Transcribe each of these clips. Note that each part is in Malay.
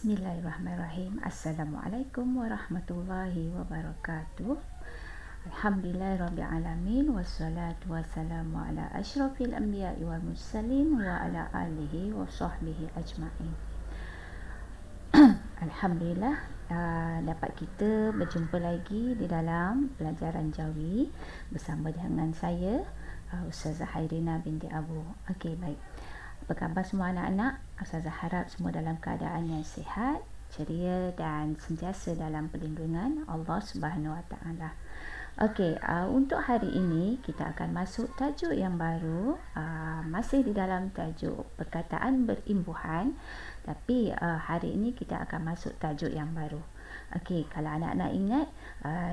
Bismillahirrahmanirrahim. Assalamualaikum warahmatullahi wabarakatuh. Alhamdulillahirrabbilalamin. Wassalatu wassalamu ala asyrafil anbiya'i wal mursalin wa ala alihi wa sahbihi ajma'in. Alhamdulillah, dapat kita berjumpa lagi di dalam pelajaran Jawi bersama dengan saya, Ustazah Hairina binti Abu. Okey, baik. Apa khabar semua anak-anak? Ustazah harap semua dalam keadaan yang sihat, ceria dan sentiasa dalam perlindungan Allah Subhanahu Wa Taala. Okey, untuk hari ini kita akan masuk tajuk yang baru, masih di dalam tajuk perkataan berimbuhan, tapi hari ini kita akan masuk tajuk yang baru. Okey, kalau anak-anak ingat,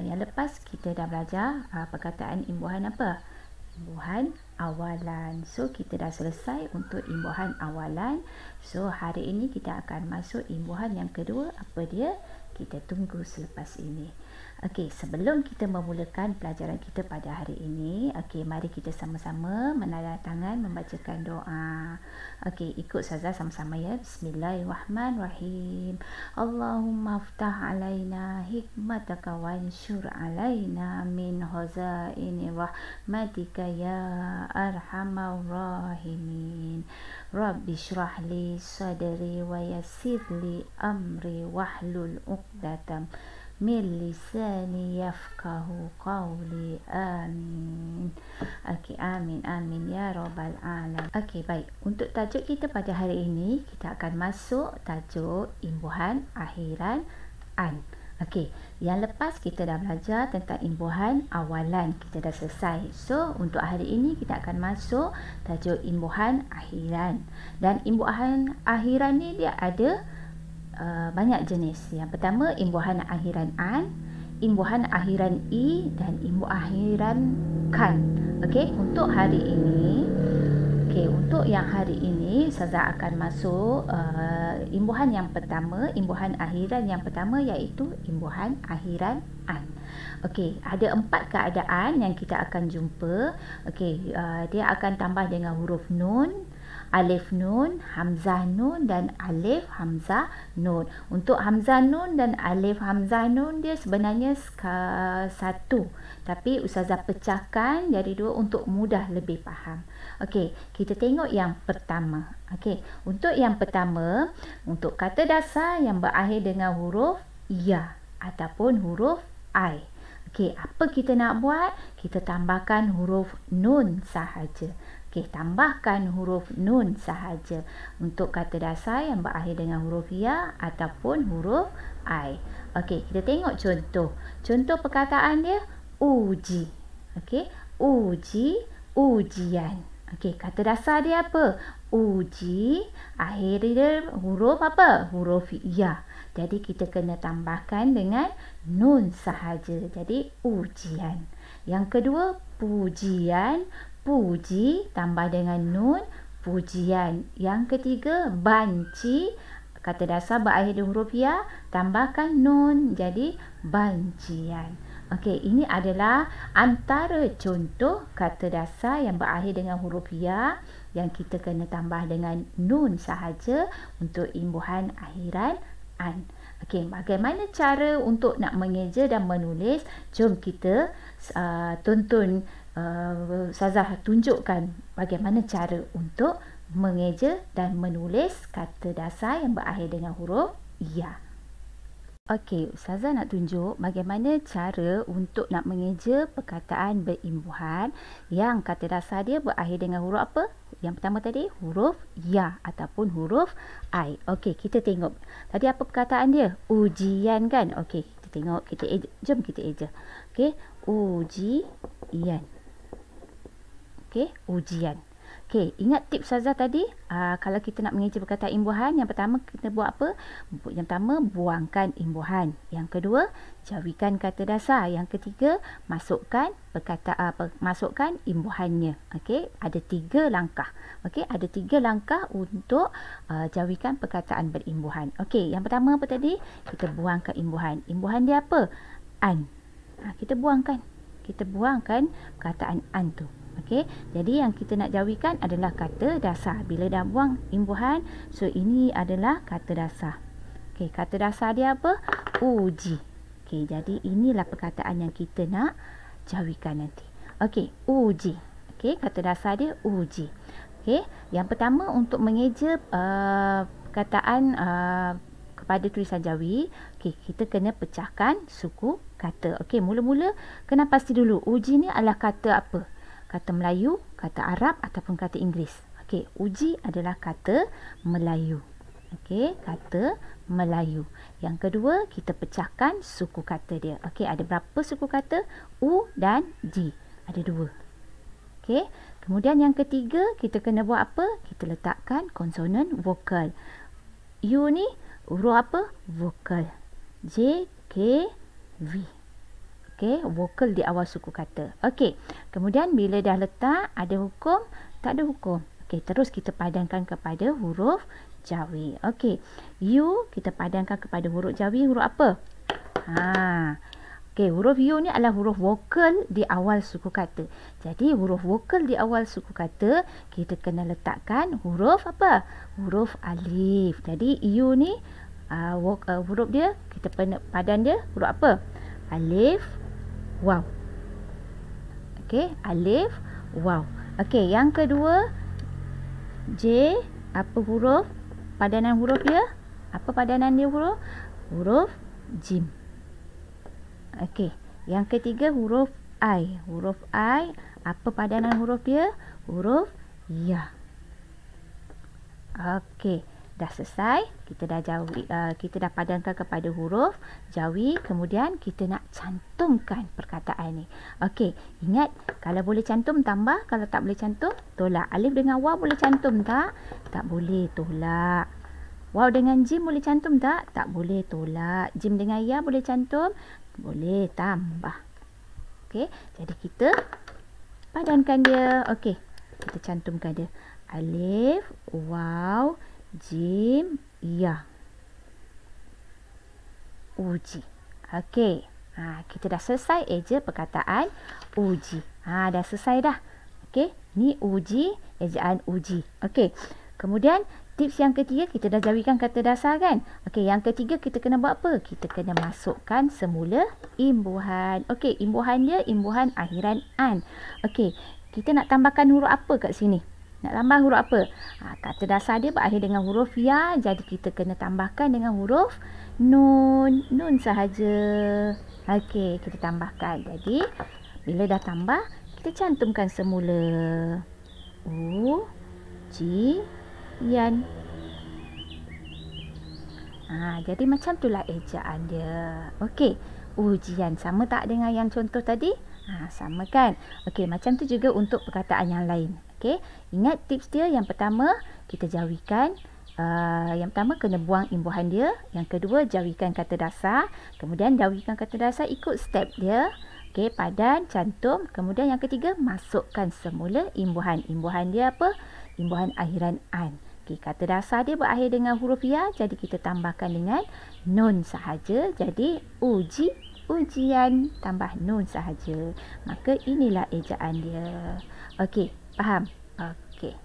yang lepas kita dah belajar perkataan imbuhan apa? Imbuhan awalan. So kita dah selesai untuk imbuhan awalan. So hari ini kita akan masuk imbuhan yang kedua. Apa dia? Kita tunggu selepas ini. Okey, sebelum kita memulakan pelajaran kita pada hari ini, okey, mari kita sama-sama menadahkan tangan membacakan doa. Okey, ikut Ustazah sama-sama ya. Bismillahirrahmanirrahim. Allahumma aftah alaina hikmataka wansyur alaina min khazaini rahmatika ya arhamar rahimin. Rabbi syrah li sadri wa yassir li amri wahlul 'uqdatam min lisani yafqahu qawli. Amin. Okey, amin amin ya rabbal alamin. Okey, baik. Untuk tajuk kita pada hari ini, kita akan masuk tajuk imbuhan akhiran an. Okey, yang lepas kita dah belajar tentang imbuhan awalan, kita dah selesai. So untuk hari ini kita akan masuk tajuk imbuhan akhiran. Dan imbuhan akhiran ni dia ada banyak jenis. Yang pertama, imbuhan akhiran an, imbuhan akhiran i dan imbuhan akhiran kan. Okey, untuk hari ini, untuk yang hari ini Ustazah akan masuk imbuhan yang pertama, imbuhan akhiran yang pertama, iaitu imbuhan akhiran an. Okey, ada 4 keadaan yang kita akan jumpa. Okey, dia akan tambah dengan huruf nun, alif nun, hamzah nun dan alif hamzah nun. Untuk hamzah nun dan alif hamzah nun dia sebenarnya satu, tapi Ustazah pecahkan jadi 2 untuk mudah lebih faham. Okey, kita tengok yang pertama. Okey, untuk yang pertama, untuk kata dasar yang berakhir dengan huruf ya ataupun huruf ai. Okey, apa kita nak buat? Kita tambahkan huruf nun sahaja. Okey, tambahkan huruf nun sahaja untuk kata dasar yang berakhir dengan huruf ya ataupun huruf ai. Okey, kita tengok contoh. Contoh perkataan dia uji. Okey, uji, ujian. Okey, kata dasar dia apa? Uji, akhir dia huruf apa? Huruf ya. Jadi kita kena tambahkan dengan nun sahaja. Jadi ujian. Yang kedua, pujian, puji tambah dengan nun, pujian. Yang ketiga, banci, kata dasar berakhir dengan huruf ya, tambahkan nun, jadi bancian. Okey, ini adalah antara contoh kata dasar yang berakhir dengan huruf ya yang kita kena tambah dengan nun sahaja untuk imbuhan akhiran an. Okey, bagaimana cara untuk nak mengeja dan menulis? Jom kita tonton, Ustazah tunjukkan bagaimana cara untuk mengeja dan menulis kata dasar yang berakhir dengan huruf ya. Okey, Ustazah nak tunjuk bagaimana cara untuk nak mengeja perkataan berimbuhan yang kata dasar dia berakhir dengan huruf apa? Yang pertama tadi, huruf ya ataupun huruf ai. Okey, kita tengok. Tadi apa perkataan dia? Ujian kan? Okey, kita tengok. Jom kita eja. Okey, ujian. Okey, ujian. Okey, ingat tips Ustazah tadi? Kalau kita nak mengeja perkataan imbuhan, yang pertama kita buat apa? Yang pertama, buangkan imbuhan. Yang kedua, jawikan kata dasar. Yang ketiga, masukkan masukkan imbuhannya. Okey, ada 3 langkah. Okey, ada 3 langkah untuk jawikan perkataan berimbuhan. Okey, yang pertama apa tadi? Kita buangkan imbuhan. Imbuhan dia apa? An. Kita buangkan perkataan an tu. Okey, jadi yang kita nak jawikan adalah kata dasar. Bila dah buang imbuhan, so ini adalah kata dasar. Okey, kata dasar dia apa? Uji. Okey, jadi inilah perkataan yang kita nak jawikan nanti. Okey, uji. Okey, kata dasar dia uji. Okey, yang pertama untuk mengeja perkataan kepada tulisan jawi, okey, kita kena pecahkan suku kata. Okey, mula-mula kena pasti dulu uji ni adalah kata apa? Kata Melayu, kata Arab ataupun kata Inggeris. Okey, uji adalah kata Melayu. Okey, kata Melayu. Yang kedua, kita pecahkan suku kata dia. Okey, ada berapa suku kata? U dan J. Ada 2. Okey, kemudian yang ketiga, kita kena buat apa? Kita letakkan konsonan vokal. U ni huruf apa? Vokal. J, K, V. Okey, vokal di awal suku kata. Okey, kemudian bila dah letak, ada hukum? Tak ada hukum. Okey, terus kita padankan kepada huruf jawi. Okey, U kita padankan kepada huruf jawi. Huruf apa? Okey, huruf U ni adalah huruf vokal di awal suku kata. Jadi huruf vokal di awal suku kata, kita kena letakkan huruf apa? Huruf alif. Jadi U ni huruf dia, kita padan dia huruf apa? Alif, waw. Okey, alif, waw. Okey, yang kedua, J, apa huruf? Padanan huruf dia? Apa padanan dia huruf? Huruf jim. Okey, yang ketiga huruf I. Huruf I, apa padanan huruf dia? Huruf ya. Okey, dah selesai. Kita dah padankan kepada huruf jawi, kemudian kita nak cantumkan perkataan ni. Okey, ingat kalau boleh cantum tambah, kalau tak boleh cantum tolak. Alif dengan waw boleh cantum tak? Tak boleh, tolak. Waw dengan jim boleh cantum tak? Tak boleh, tolak. Jim dengan ya boleh cantum? Boleh, tambah. Okey, jadi kita padankan dia. Okey, kita cantumkan dia. Alif, waw, jim, ya. Uji. Okey. Kita dah selesai eja perkataan uji. Dah selesai dah. Okey, ni uji, ejaan uji. Okey. Kemudian tips yang ketiga, kita dah jawikan kata dasar kan? Okey, yang ketiga kita kena buat apa? Kita kena masukkan semula imbuhan. Okey, imbuhan dia imbuhan akhiran an. Okey, kita nak tambahkan huruf apa kat sini? Nak tambah huruf apa? Kata dasar dia berakhir dengan huruf ya, jadi kita kena tambahkan dengan huruf nun. Nun sahaja. Okey, kita tambahkan. Jadi, bila dah tambah, kita cantumkan semula. U, J, yan. Jadi macam itulah ejaan dia. Okey, ujian. Sama tak dengan yang contoh tadi? Sama kan? Okey, macam tu juga untuk perkataan yang lain. Okey, ingat tips dia. Yang pertama, kita jawikan. Yang pertama, kena buang imbuhan dia. Yang kedua, jawikan kata dasar. Kemudian, jawikan kata dasar ikut step dia. Okey, padan, cantum. Kemudian yang ketiga, masukkan semula imbuhan. Imbuhan dia apa? Imbuhan akhiran an. Okey, kata dasar dia berakhir dengan huruf ya, jadi kita tambahkan dengan nun sahaja. Jadi uji, ujian, tambah nun sahaja. Maka inilah ejaan dia. Okey, faham? Okey.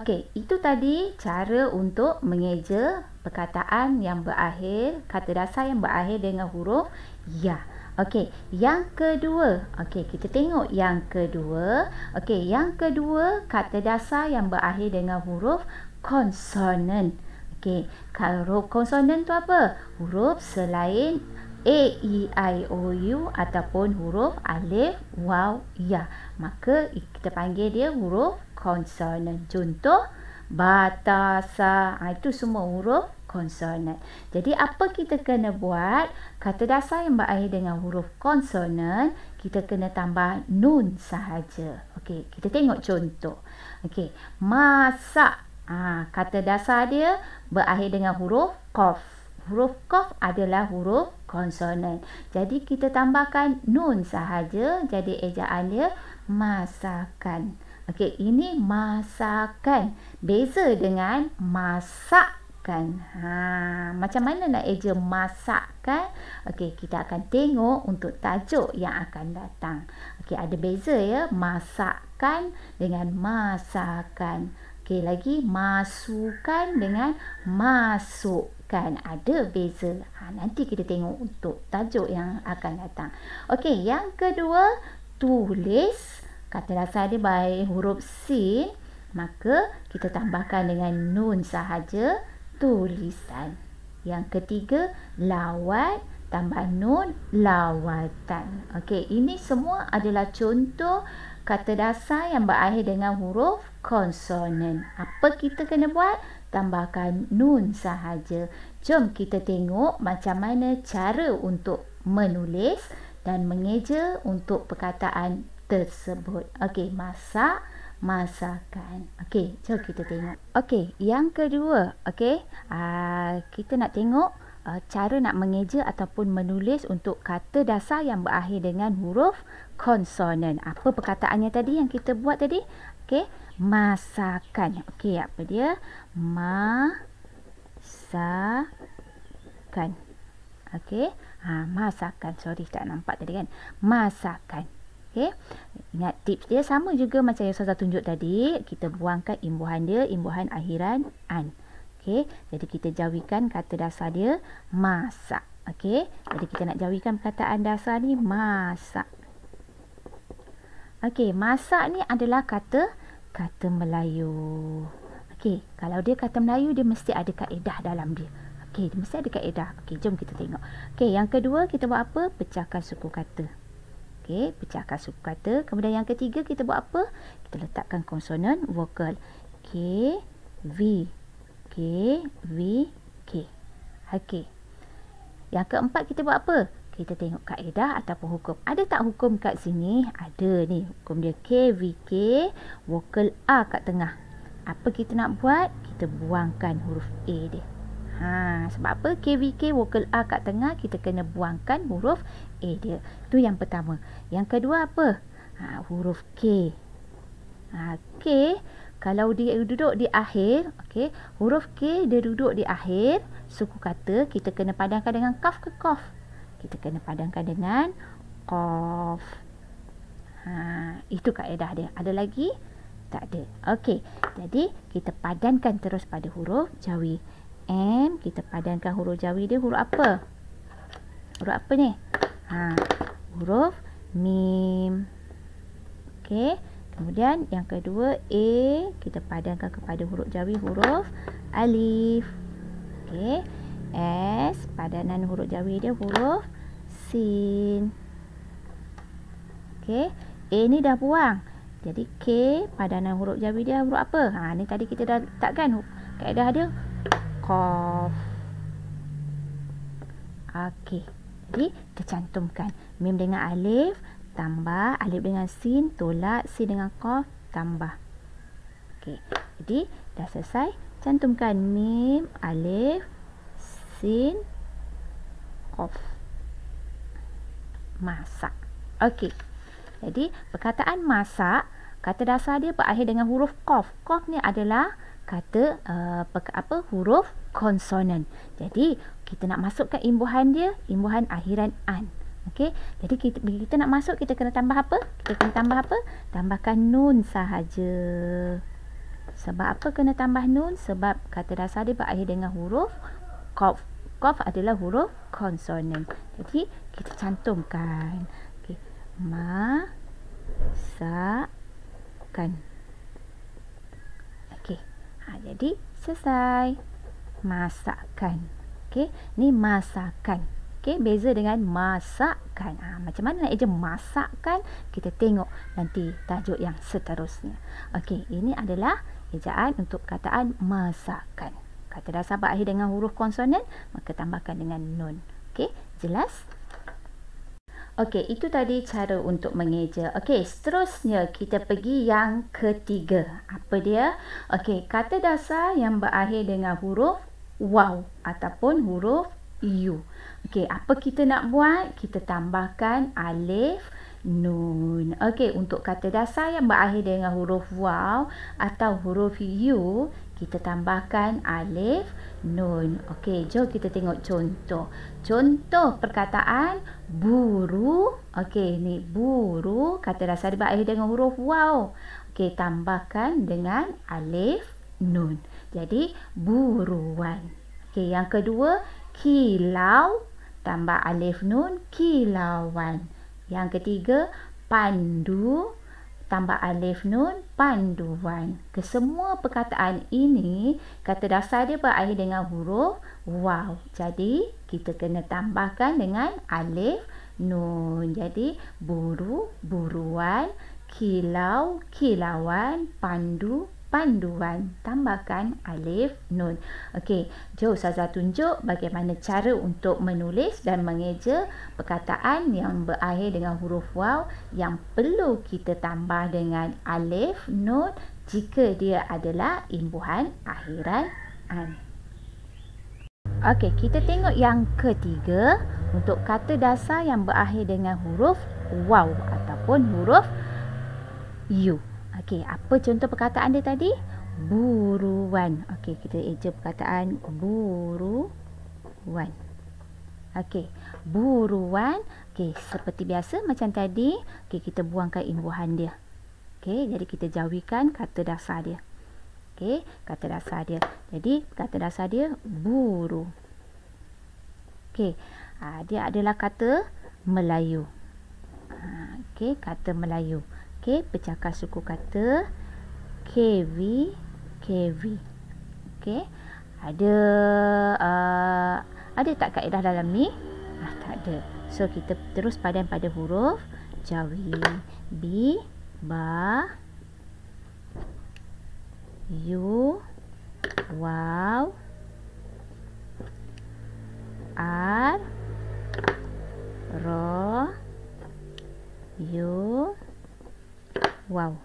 Okey, itu tadi cara untuk mengeja perkataan yang berakhir, kata dasar yang berakhir dengan huruf ya. Okey, yang kedua. Okey, kita tengok yang kedua. Okey, yang kedua, kata dasar yang berakhir dengan huruf konsonan. Okey, kalau huruf konsonan tu apa? Huruf selain A, E, I, O, U ataupun huruf alif, waw, ya. Maka kita panggil dia huruf konsonan. Contoh, batasa. Itu semua huruf konsonan. Jadi apa kita kena buat? Kata dasar yang berakhir dengan huruf konsonan, kita kena tambah nun sahaja. Okey, kita tengok contoh. Okey, masak. Kata dasar dia berakhir dengan huruf qaf. Huruf qaf adalah huruf konsonan. Jadi kita tambahkan nun sahaja. Jadi ejaan dia masakan. Okey, ini masakan. Beza dengan masakkan. Macam mana nak eja masakkan? Okey, kita akan tengok untuk tajuk yang akan datang. Okey, ada beza ya, masakkan dengan masakan. Okey, lagi masukkan dengan masukkan. Ada beza. Nanti kita tengok untuk tajuk yang akan datang. Okey, yang kedua, tulis. Kata dasar dia by huruf sin. Maka kita tambahkan dengan nun sahaja, tulisan. Yang ketiga, lawat. Tambah nun, lawatan. Okey, ini semua adalah contoh kata dasar yang berakhir dengan huruf konsonan. Apa kita kena buat? Tambahkan nun sahaja. Jom kita tengok macam mana cara untuk menulis dan mengeja untuk perkataan tersebut. Okey, masak, masakan. Okey, jom kita tengok. Okey, yang kedua, okey, kita nak tengok cara nak mengeja ataupun menulis untuk kata dasar yang berakhir dengan huruf konsonan. Apa perkataannya tadi yang kita buat tadi? Okey, masakan. Okey, apa dia? Masakan. Okey, masakan. Sorry, tak nampak tadi kan. Masakan. Okey, ingat tips dia sama juga macam yang Ustazah tunjuk tadi. Kita buangkan imbuhan dia, imbuhan akhiran an. Okey, jadi kita jauhikan kata dasar dia masak. Okey, jadi kita nak jauhikan perkataan dasar ni masak. Okey, masak ni adalah kata Melayu. Okey, kalau dia kata Melayu, dia mesti ada kaedah dalam dia. Okey, dia mesti ada kaedah. Okey, jom kita tengok. Okey, yang kedua kita buat apa? Pecahkan suku kata. Okey, pecahkan suku kata. Kemudian yang ketiga kita buat apa? Kita letakkan konsonan vokal. K, V. K, V, K. Okey. Yang keempat kita buat apa? Kita tengok kaedah ataupun hukum. Ada tak hukum kat sini? Ada ni. Hukum dia K, V, K. Vokal A kat tengah. Apa kita nak buat? Kita buangkan huruf A dia. Sebab apa? K, V, K. Vokal A kat tengah. Kita kena buangkan huruf A dia. Itu yang pertama. Yang kedua apa? Huruf K. K. Kalau dia duduk di akhir, okey, huruf K dia duduk di akhir suku kata, kita kena padankan dengan kaf ke qaf? Kita kena padankan dengan qaf. Itu kaedah dia. Ada lagi? Tak ada. Okey, jadi kita padankan terus pada huruf jawi. M, kita padankan huruf jawi dia huruf apa? Huruf apa ni? Huruf mim. Okey. Kemudian yang kedua A, kita padankan kepada huruf jawi huruf alif. Okey. S, padanan huruf jawi dia huruf sin. Okey. A ni dah buang. Jadi K, padanan huruf jawi dia huruf apa? Ni tadi kita dah letakkan kaedah dia qaf. Okey. Jadi tercantumkan mim dengan alif, tambah alif dengan sin, tolak sin dengan qaf, tambah. Okey. Jadi dah selesai. Cantumkan mim, alif, sin, qaf. Masak. Okey. Jadi perkataan masak, kata dasar dia berakhir dengan huruf qaf. Qaf ni adalah kata huruf konsonan. Jadi kita nak masukkan imbuhan dia, imbuhan akhiran an. Okey, jadi kita nak masuk, kita kena tambah apa? Kita kena tambah apa? Tambahkan nun sahaja. Sebab apa kena tambah nun? Sebab kata dasar dia berakhir dengan huruf qaf. Qaf adalah huruf konsonan. Jadi kita cantumkan. Okey, masakan. Okey, jadi selesai. Masakan. Okey, ni masakan. Okey, beza dengan masakkan. Macam mana nak eja masakkan? Kita tengok nanti tajuk yang seterusnya. Okey, ini adalah ejaan untuk kataan masakkan. Kata dasar berakhir dengan huruf konsonan, maka tambahkan dengan nun. Okey, jelas? Okey, itu tadi cara untuk mengeja. Okey, seterusnya kita pergi yang ketiga. Apa dia? Okey, kata dasar yang berakhir dengan huruf waw ataupun huruf U. Okey, apa kita nak buat? Kita tambahkan alif, nun. Okey, untuk kata dasar yang berakhir dengan huruf waw atau huruf U, kita tambahkan alif, nun. Okey, jom kita tengok contoh. Contoh perkataan buru. Okey, ni buru, kata dasar dia berakhir dengan huruf waw. Okey, tambahkan dengan alif, nun. Jadi buruan. Okey, yang kedua kilau tambah alif nun, kilauan. Yang ketiga pandu tambah alif nun, panduan. Kesemua perkataan ini kata dasar dia berakhir dengan huruf waw. Jadi kita kena tambahkan dengan alif nun. Jadi buru, buruan, kilau, kilauan, pandu, panduan. Tambahkan alif nun. Okey, jom Ustazah tunjuk bagaimana cara untuk menulis dan mengeja perkataan yang berakhir dengan huruf waw yang perlu kita tambah dengan alif nun jika dia adalah imbuhan akhiran an. Okey, kita tengok yang ketiga untuk kata dasar yang berakhir dengan huruf waw ataupun huruf u. Okey, apa contoh perkataan dia tadi? Buruan. Okey, kita eja perkataan buruan. Okey, buruan. Okey, seperti biasa macam tadi, okey, kita buangkan imbuhan dia. Okey, jadi kita jauhikan kata dasar dia. Okey, kata dasar dia. Jadi, kata dasar dia buru. Okey, dia adalah kata Melayu. Okey, kata Melayu. Okey, pecahkan suku kata KV, KV. Okey, ada tak kaedah dalam ni? Tak ada. So kita terus padan pada huruf jawi. B, ba, u, waw, r, ro, u, waw.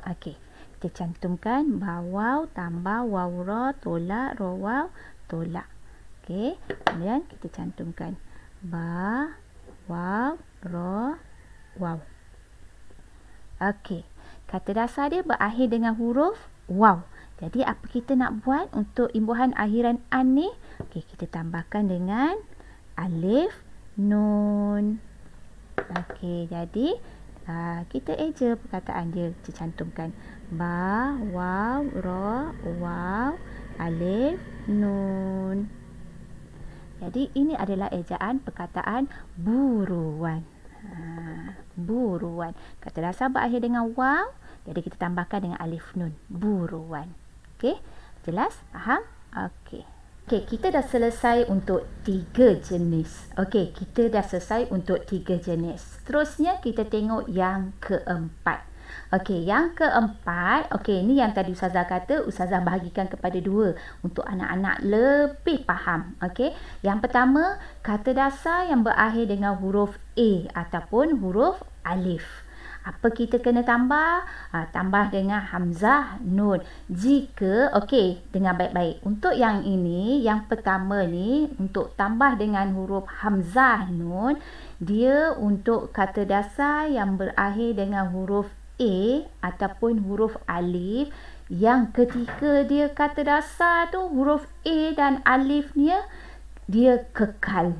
Okey, kita cantumkan bawaw tambah waw ro tolak ro waw tolak. Okey, kemudian kita cantumkan ba waw ro waw. Okey, kata dasar dia berakhir dengan huruf waw. Jadi apa kita nak buat untuk imbuhan akhiran an ni? Okey, kita tambahkan dengan alif nun. Okey, jadi kita eja perkataan dia, kita cantumkan ba, waw, ro, waw, alif, nun. Jadi ini adalah ejaan perkataan buruan. Buruan. Kata dasar berakhir dengan waw, jadi kita tambahkan dengan alif nun. Buruan. Okey, jelas? Faham? Okey. Okey, kita dah selesai untuk 3 jenis. Okey, kita dah selesai untuk 3 jenis. Seterusnya kita tengok yang keempat. Okey, yang keempat, okey, ni yang tadi Ustazah kata, Ustazah bahagikan kepada 2 untuk anak-anak lebih faham. Okey, yang pertama, kata dasar yang berakhir dengan huruf A ataupun huruf alif. Apa kita kena tambah? Tambah dengan hamzah nun. Jika, okey, dengar baik-baik. Untuk yang ini, yang pertama ni, untuk tambah dengan huruf hamzah nun, dia untuk kata dasar yang berakhir dengan huruf A ataupun huruf alif. Yang ketika dia kata dasar tu, huruf A dan alifnya, dia kekal.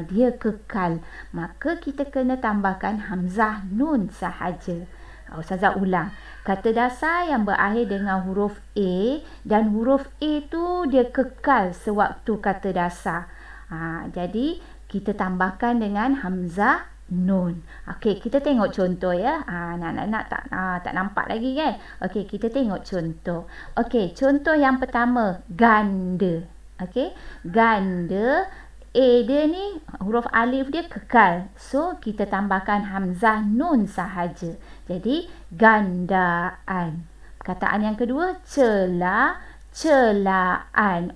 Dia kekal. Maka kita kena tambahkan hamzah nun sahaja. Ustazah ulang. Kata dasar yang berakhir dengan huruf A dan huruf A tu dia kekal sewaktu kata dasar. Jadi kita tambahkan dengan hamzah nun. Okey, kita tengok contoh ya. Nak tak nampak lagi kan? Okey, kita tengok contoh. Okey, contoh yang pertama, ganda. Okey, ganda. A dia ni, huruf alif dia kekal. So, kita tambahkan hamzah nun sahaja. Jadi, gandaan. Perkataan yang kedua, celaan.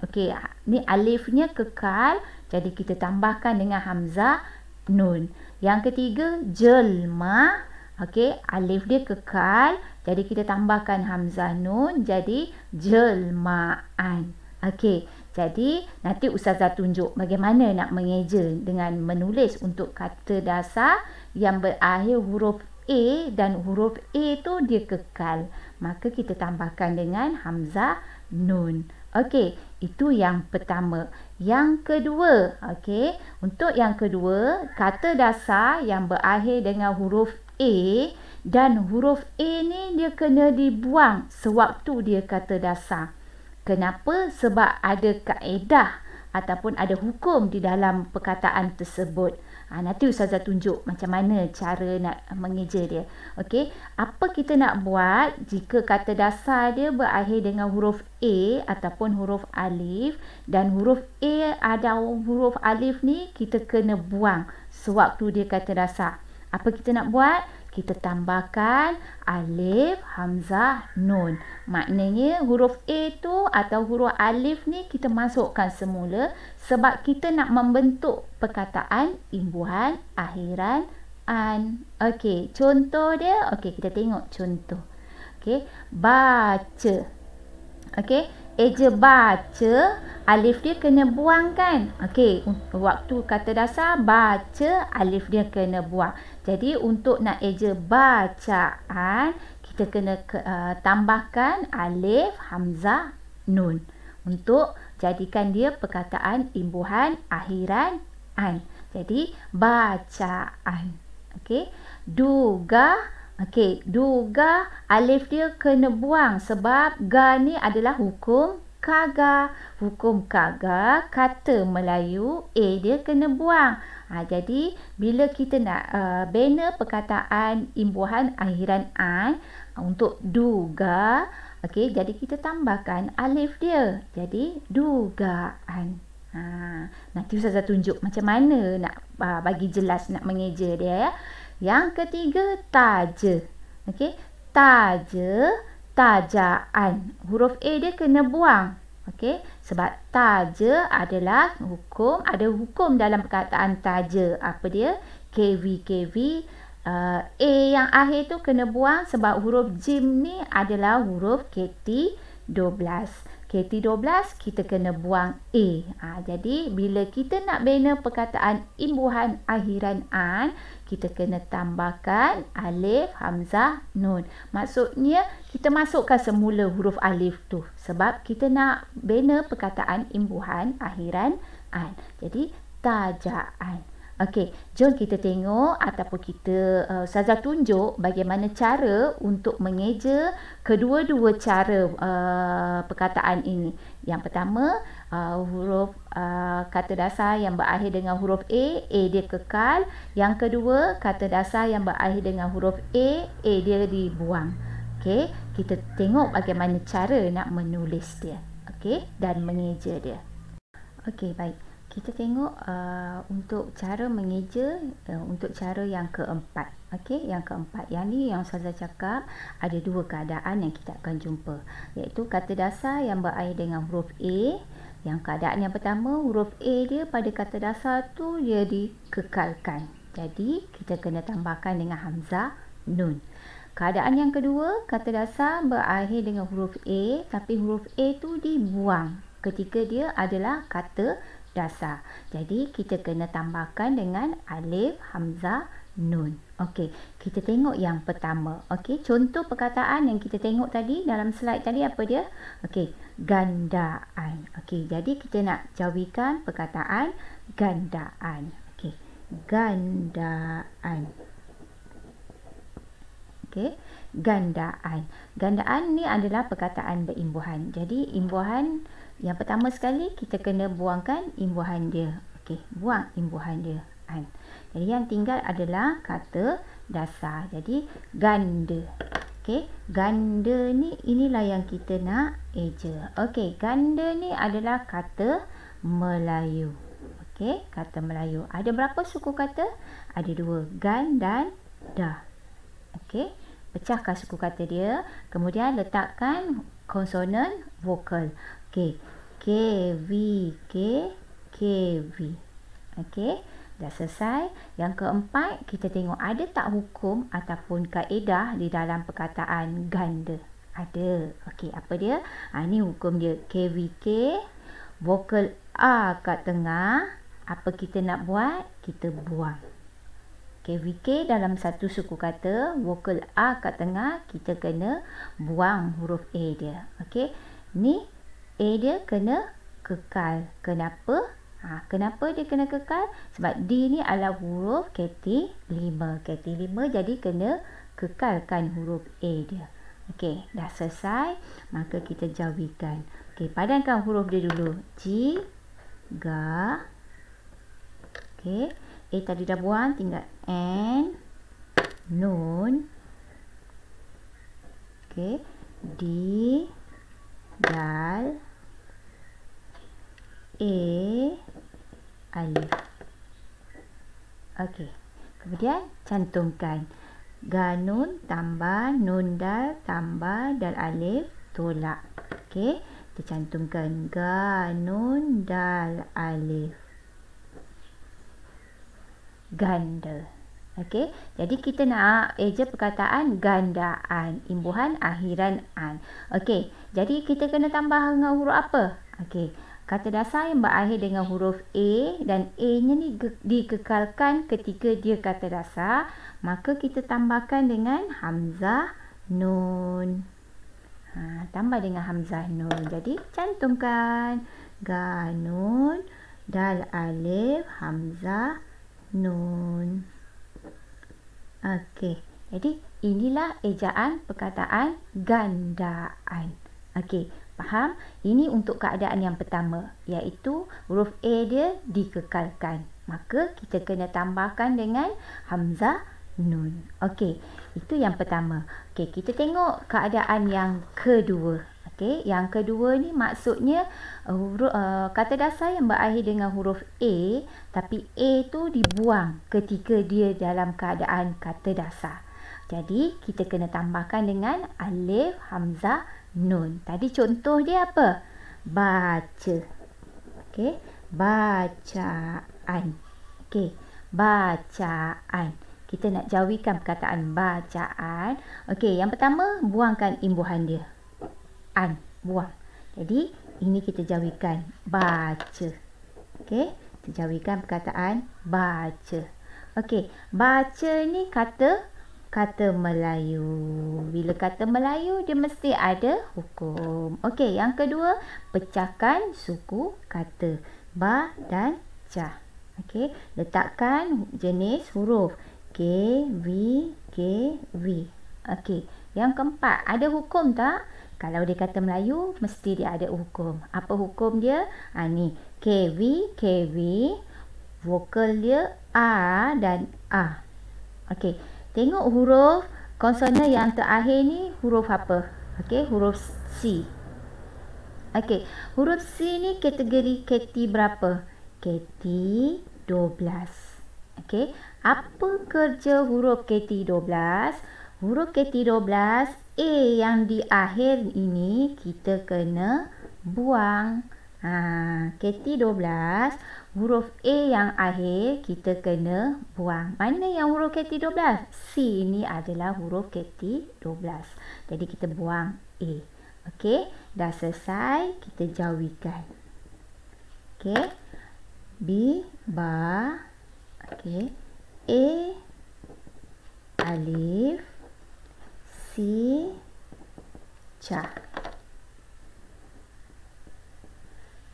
Okey, ni alifnya kekal. Jadi, kita tambahkan dengan hamzah nun. Yang ketiga, jelma. Okey, alif dia kekal. Jadi, kita tambahkan hamzah nun. Jadi, jelmaan. Okey, jadi nanti Ustazah tunjuk bagaimana nak mengeja dengan menulis untuk kata dasar yang berakhir huruf A dan huruf A tu dia kekal. Maka kita tambahkan dengan hamzah nun. Okey, itu yang pertama. Yang kedua, okey, untuk yang kedua, kata dasar yang berakhir dengan huruf A Dan huruf A ni dia kena dibuang sewaktu dia kata dasar. Kenapa? Sebab ada kaedah ataupun ada hukum di dalam perkataan tersebut. Nanti Ustazah tunjuk macam mana cara nak mengeja dia. Okey, apa kita nak buat jika kata dasar dia berakhir dengan huruf A ataupun huruf alif, dan huruf A ada huruf alif ni kita kena buang sewaktu dia kata dasar. Apa kita nak buat? Kita tambahkan alif, hamzah, nun. Maknanya huruf A tu atau huruf alif ni kita masukkan semula sebab kita nak membentuk perkataan imbuhan akhiran an. Okey, contoh dia. Okey, kita tengok contoh. Okey, baca. Okey, eja baca, alif dia kena buang kan? Okey, waktu kata dasar baca, alif dia kena buang. Jadi untuk nak eja bacaan, kita kena tambahkan alif, hamzah, nun untuk jadikan dia perkataan imbuhan akhiran an. Jadi bacaan. Okey, duga. Okey, duga, alif dia kena buang sebab ga ni adalah hukum kaga. Hukum kaga, kata Melayu, A dia kena buang. Jadi bila kita nak bina perkataan imbuhan akhiran an untuk duga, okey, jadi kita tambahkan alif dia. Jadi dugaan. Nanti Ustazah tunjuk macam mana nak bagi jelas nak mengeja dia ya. Yang ketiga, taja. Okey, taja, tajaan. Huruf A dia kena buang. Okey, sebab taja adalah hukum, ada hukum dalam perkataan taja. Apa dia? KV, KV. A yang akhir tu kena buang sebab huruf jim ni adalah huruf KT12. KT12 kita kena buang A. Jadi bila kita nak bina perkataan imbuhan akhiran an, kita kena tambahkan alif, hamzah, nun. Maksudnya kita masukkan semula huruf alif tu sebab kita nak bina perkataan imbuhan akhiran an. Jadi tajaan. Okey, jom kita tengok ataupun kita Ustazah tunjuk bagaimana cara untuk mengeja kedua-dua cara perkataan ini. Yang pertama, huruf kata dasar yang berakhir dengan huruf A dia kekal. Yang kedua, kata dasar yang berakhir dengan huruf A dia dibuang. Okey, kita tengok bagaimana cara nak menulis dia. Okey, dan mengeja dia. Okey, baik. Kita tengok untuk cara mengeja untuk cara yang keempat. Okey, yang keempat. Yang ni yang Ustazah cakap ada dua keadaan yang kita akan jumpa, iaitu kata dasar yang berakhir dengan huruf A. Yang keadaan yang pertama, huruf A dia pada kata dasar tu dia dikekalkan. Jadi kita kena tambahkan dengan hamzah nun. Keadaan yang kedua, kata dasar berakhir dengan huruf A tapi huruf A tu dibuang ketika dia adalah kata dasar. Jadi kita kena tambahkan dengan alif, hamzah, nun. Okey, kita tengok yang pertama. Okey, contoh perkataan yang kita tengok tadi dalam slide tadi apa dia? Okey, gandaan. Okey, jadi kita nak jawikan perkataan gandaan. Okey, gandaan. Okey, gandaan. Gandaan ni adalah perkataan berimbuhan. Jadi imbuhan yang pertama sekali kita kena buangkan imbuhan dia. Okey, buang imbuhan dia. Jadi yang tinggal adalah kata dasar. Jadi ganda. Okey, ganda ni inilah yang kita nak eja. Okey, ganda ni adalah kata Melayu. Okey, kata Melayu. Ada berapa suku kata? Ada dua, gan dan da. Okey, pecahkan suku kata dia, kemudian letakkan konsonan vokal. Okey, K, V, K, K, V. Okey, dah selesai. Yang keempat, kita tengok ada tak hukum ataupun kaedah di dalam perkataan ganda. Ada. Okey, apa dia? Ini hukum dia. K, V, K, vokal A kat tengah. Apa kita nak buat? Kita buang. K, V, K dalam satu suku kata, vokal A kat tengah, kita kena buang huruf A dia. Okey, ni A dia kena kekal. Kenapa? Kenapa dia kena kekal? Sebab D ni adalah huruf KT5. KT5 jadi kena kekalkan huruf A dia. Okey, dah selesai, maka kita jauhikan. Okey, padankan huruf dia dulu. J, Ga. Okey, A tadi dah buang, tinggal N, Nun. Okey, D, Dal, A, Alif. Okey, kemudian cantumkan Ga Nun tambah Nun Dal tambah Dal Alif tolak. Okey, kita cantumkan Ga Nun Dal Alif. Ganda. Okey, jadi kita nak eja perkataan gandaan, imbuhan akhiran an. Okey, jadi kita kena tambah dengan huruf apa? Okey, kata dasar yang berakhir dengan huruf A dan A-nya ni dikekalkan ketika dia kata dasar, maka kita tambahkan dengan hamzah nun. Tambah dengan hamzah nun. Jadi cantumkan Ga Nun Dal Alif Hamzah Nun. Okey, jadi inilah ejaan perkataan gandaan. Okey, faham? Ini untuk keadaan yang pertama, iaitu huruf A dia dikekalkan. Maka kita kena tambahkan dengan hamzah nun. Okey, itu yang pertama. Okey, kita tengok keadaan yang kedua. Okey, yang kedua ni maksudnya kata dasar yang berakhir dengan huruf A, tapi A tu dibuang ketika dia dalam keadaan kata dasar. Jadi kita kena tambahkan dengan alif hamzah nun. Tadi contoh dia apa? Baca. Okey, bacaan. Okey, bacaan. Kita nak jauhikan perkataan bacaan. Okey, yang pertama buangkan imbuhan dia. An, buang. Jadi ini kita jauhikan baca. Okey, kita jauhikan perkataan baca. Okey, baca ni kata Melayu. Bila kata Melayu dia mesti ada hukum. Okey, yang kedua pecahkan suku kata ba dan ca. Okey, letakkan jenis huruf K, V, K, V. Okey, yang keempat ada hukum tak? Kalau dia kata Melayu, mesti dia ada hukum. Apa hukum dia? Ni, KV, KV, vokal dia A dan A. Okey, tengok huruf konsonan yang terakhir ni huruf apa? Okey, huruf C. Okey, huruf C ni kategori KT berapa? KT 12. Okey, apa kerja huruf KT 12? Huruf KT 12 A yang di akhir ini kita kena buang. KT 12 huruf A yang akhir kita kena buang. Mana yang huruf KT 12? C ini adalah huruf KT 12. Jadi kita buang A. Okey, dah selesai, kita jauhikan. Okey. B, ba. Okey. A, alif. C, ca.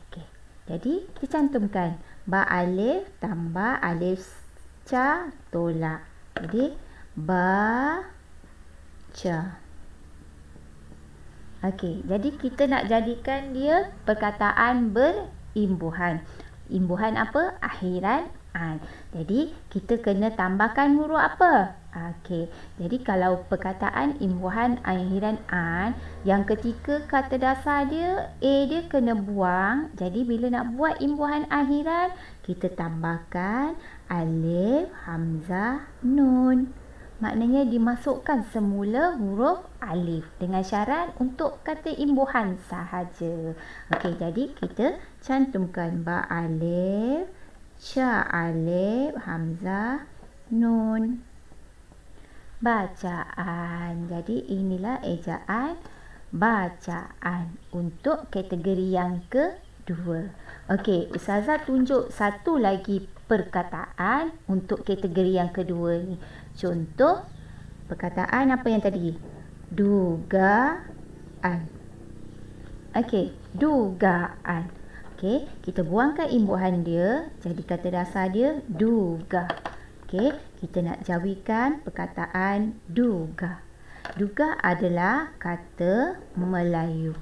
Okey. Jadi kita cantumkan ba alif tambah alif ca tolak. Jadi ba ca. Okey, jadi kita nak jadikan dia perkataan berimbuhan. Imbuhan apa? Akhiran an. Jadi kita kena tambahkan huruf apa? Okey, jadi kalau perkataan imbuhan akhiran an, yang ketika kata dasar dia A dia kena buang. Jadi bila nak buat imbuhan akhiran, kita tambahkan alif hamzah nun. Maknanya dimasukkan semula huruf alif dengan syarat untuk kata imbuhan sahaja. Okey, jadi kita cantumkan ba alif, ca alif, hamzah nun. Bacaan. Jadi inilah ejaan bacaan untuk kategori yang kedua. Okey, Ustazah tunjuk satu lagi perkataan untuk kategori yang kedua ni. Contoh perkataan apa yang tadi? Dugaan. Okey, dugaan. Okey, kita buangkan imbuhan dia. Jadi kata dasar dia duga. Okey, kita nak jawikan perkataan duga. Duga adalah kata Melayu.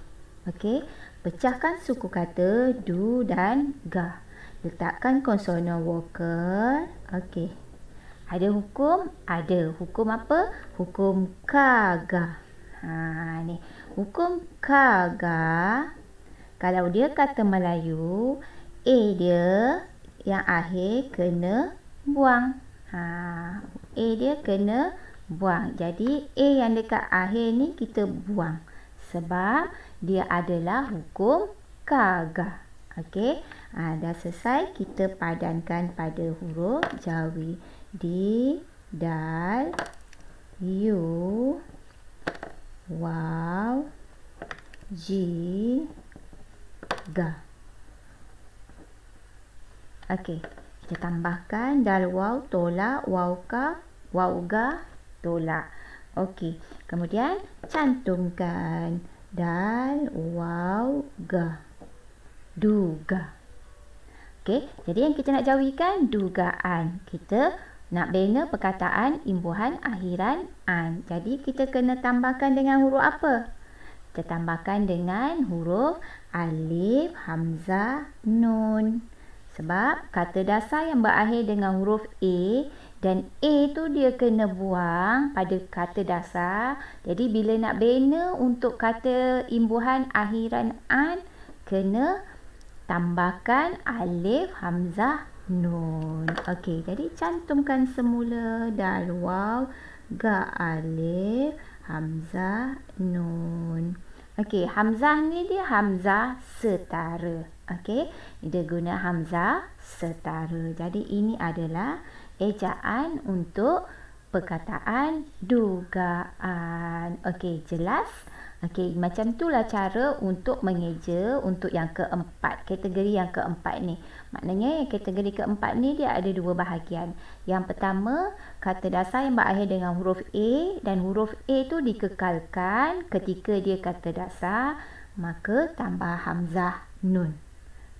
Okey, pecahkan suku kata du dan ga. Letakkan konsonan vokal. Okey. Ada hukum? Ada. Hukum apa? Hukum kaga. Ni. Hukum kaga. Kalau dia kata Melayu, A dia yang akhir kena buang. A dia kena buang. Jadi A yang dekat akhir ni kita buang. Sebab dia adalah hukum kaga. Okey. Dah selesai. Kita padankan pada huruf jawi. Di, dal, yu, waw, ji, ga. Okey. Kita tambahkan dal waw tolak, waw ka, waw ga tolak. Okey. Kemudian cantumkan dal waw ga. Duga. Okey. Jadi yang kita nak jawikan dugaan. Kita nak bina perkataan imbuhan akhiran an. Jadi kita kena tambahkan dengan huruf apa? Kita tambahkan dengan huruf alif, hamzah, nun. Sebab kata dasar yang berakhir dengan huruf A dan A tu dia kena buang pada kata dasar. Jadi bila nak bina untuk kata imbuhan akhiran an, kena tambahkan alif, hamzah, nun. Okey, jadi cantumkan semula dal waw, ga alif, hamzah, nun. Okey, hamzah ni dia hamzah setara. Okey, dia guna hamzah setara. Jadi ini adalah ejaan untuk perkataan dugaan. Okey, jelas? Okey, macam itulah cara untuk mengeja untuk yang keempat. Kategori yang keempat ni. Maknanya yang kategori keempat ni dia ada dua bahagian. Yang pertama, kata dasar yang berakhir dengan huruf A dan huruf A tu dikekalkan ketika dia kata dasar, maka tambah hamzah nun.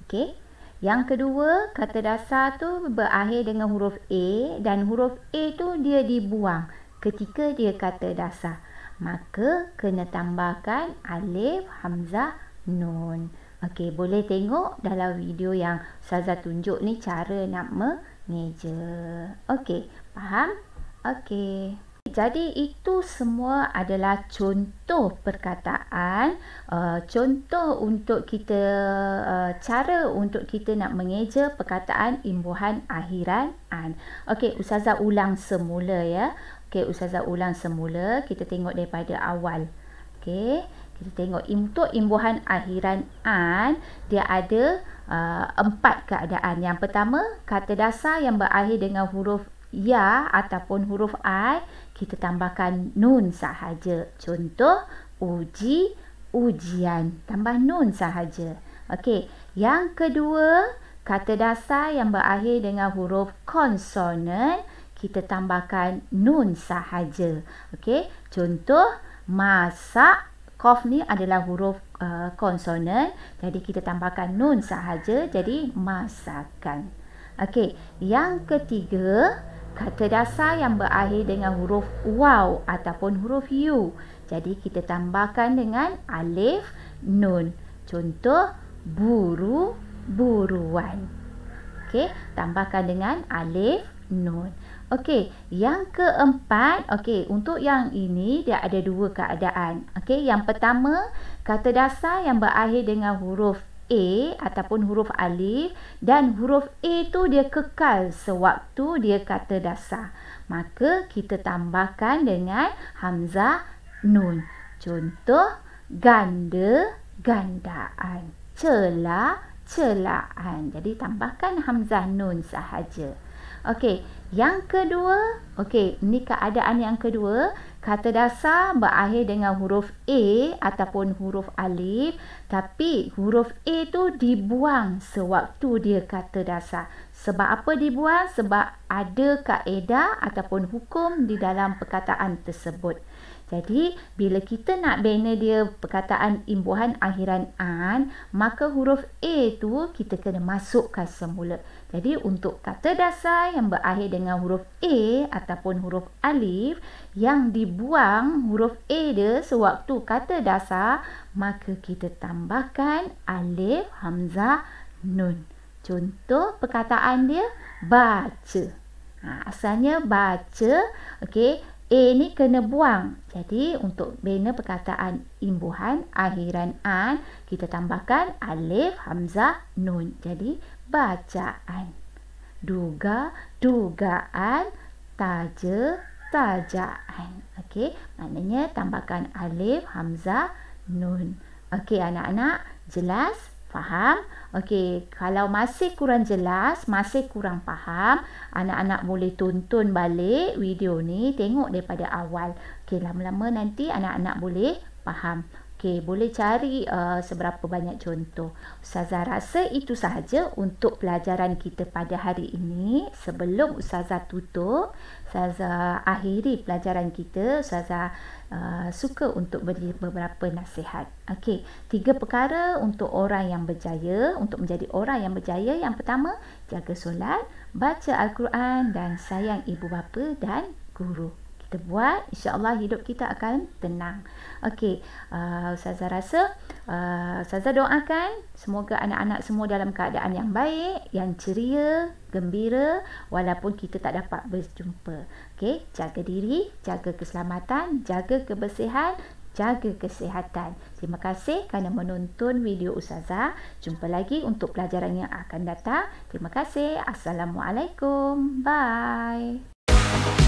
Okey. Yang kedua, kata dasar tu berakhir dengan huruf A dan huruf A tu dia dibuang ketika dia kata dasar. Maka kena tambahkan alif, hamzah, nun. Okey, boleh tengok dalam video yang Ustazah tunjuk ni cara nak mengeja. Okey, faham? Okey. Jadi itu semua adalah contoh perkataan, contoh untuk kita, cara untuk kita nak mengeja perkataan imbuhan akhiran an. Okey, Ustazah ulang semula ya. Okey, Ustazah ulang semula. Kita tengok daripada awal. Okey, kita tengok untuk imbuhan akhiran an, dia ada 4 keadaan. Yang pertama, kata dasar yang berakhir dengan huruf ya ataupun huruf I, kita tambahkan nun sahaja. Contoh, uji, ujian. Tambah nun sahaja. Okey, yang kedua, kata dasar yang berakhir dengan huruf konsonan, kita tambahkan nun sahaja. Okey, contoh, masak. Qaf ni adalah huruf konsonan, jadi kita tambahkan nun sahaja, jadi masakan. Okey, yang ketiga, kata dasar yang berakhir dengan huruf waw ataupun huruf u, jadi kita tambahkan dengan alif, nun. Contoh, buru, buruan. Okey, tambahkan dengan alif, nun. Okey, yang keempat, okey, untuk yang ini dia ada dua keadaan. Okey, yang pertama, kata dasar yang berakhir dengan huruf A ataupun huruf alif dan huruf A tu dia kekal sewaktu dia kata dasar. Maka kita tambahkan dengan hamzah nun. Contoh, ganda, gandaan. Cela, celaan. Jadi tambahkan hamzah nun sahaja. Okey, yang kedua, okey, ini keadaan yang kedua, kata dasar berakhir dengan huruf A ataupun huruf alif, tapi huruf A tu dibuang sewaktu dia kata dasar. Sebab apa dibuang? Sebab ada kaedah ataupun hukum di dalam perkataan tersebut. Jadi bila kita nak bina dia perkataan imbuhan akhiran an, maka huruf A tu kita kena masukkan semula. Jadi untuk kata dasar yang berakhir dengan huruf A ataupun huruf alif, yang dibuang huruf A dia sewaktu kata dasar, maka kita tambahkan alif, hamzah, nun. Contoh perkataan dia baca. Asalnya baca, okey. A ni kena buang. Jadi untuk bina perkataan imbuhan akhiran an, kita tambahkan alif, hamzah, nun. Jadi bacaan. Duga, dugaan. Taja, tajaan. Okey, maknanya tambahkan alif, hamzah, nun. Okey anak-anak, jelas? Faham? Okey, kalau masih kurang jelas, masih kurang faham, anak-anak boleh tonton balik video ni, tengok daripada awal. Okey, lama-lama nanti anak-anak boleh faham. Okey, boleh cari seberapa banyak contoh. Ustazah rasa itu sahaja untuk pelajaran kita pada hari ini. Sebelum Ustazah tutup, Ustazah akhiri pelajaran kita, Ustazah suka untuk beri beberapa nasihat. Okey, 3 perkara untuk orang yang berjaya, untuk menjadi orang yang berjaya. Yang pertama, jaga solat, baca Al-Quran dan sayang ibu bapa dan guru. Kita buat, insya-Allah hidup kita akan tenang. Okey, Ustazah rasa, Ustazah doakan semoga anak-anak semua dalam keadaan yang baik, yang ceria, gembira walaupun kita tak dapat berjumpa. Okey, jaga diri, jaga keselamatan, jaga kebersihan, jaga kesihatan. Terima kasih kerana menonton video Ustazah. Jumpa lagi untuk pelajaran yang akan datang. Terima kasih. Assalamualaikum. Bye.